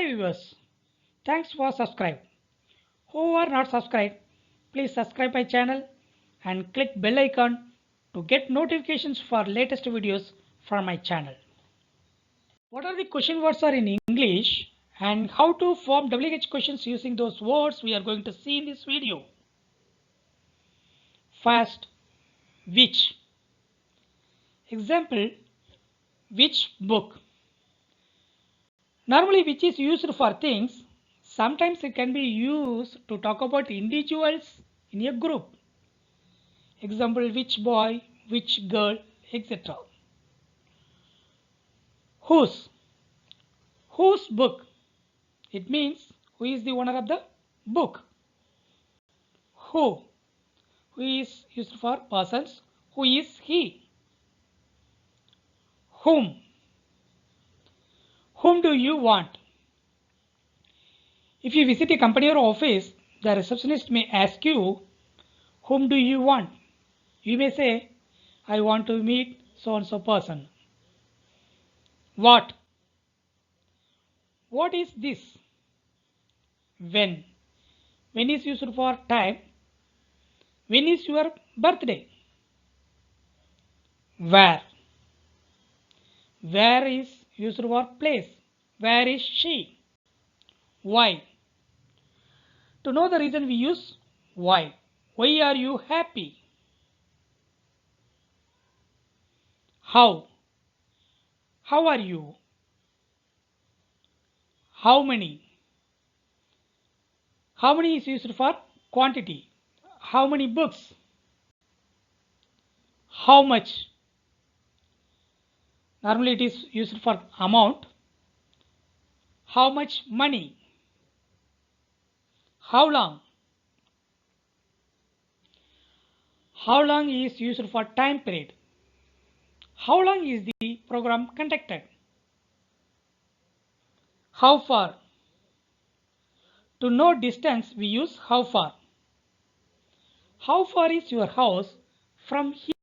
viewers, thanks for subscribe. Who are not subscribed, please subscribe my channel and click bell icon to get notifications for latest videos from my channel. What are the question words are in English and how to form WH questions using those words we are going to see in this video. First, which. Example, which book. Normally which is used for things. Sometimes it can be used to talk about individuals in a group. Example, which boy, which girl, etc. Whose. Whose book? It means who is the owner of the book. Who. Who is used for persons. Who is he? Whom. Whom do you want? If you visit a company or office, the receptionist may ask you, whom do you want? You may say, I want to meet so and so person. What? What is this? When? When is used for time? When is your birthday? Where? Where is used for place? Where is she? Why? To know the reason we use why. Why are you happy? How? How are you? How many? How many is used for quantity? How many books? How much? Normally it is used for amount. How much money? How long? How long is used for time period? How long is the program conducted? How far? To know distance we use how far. How far is your house from here?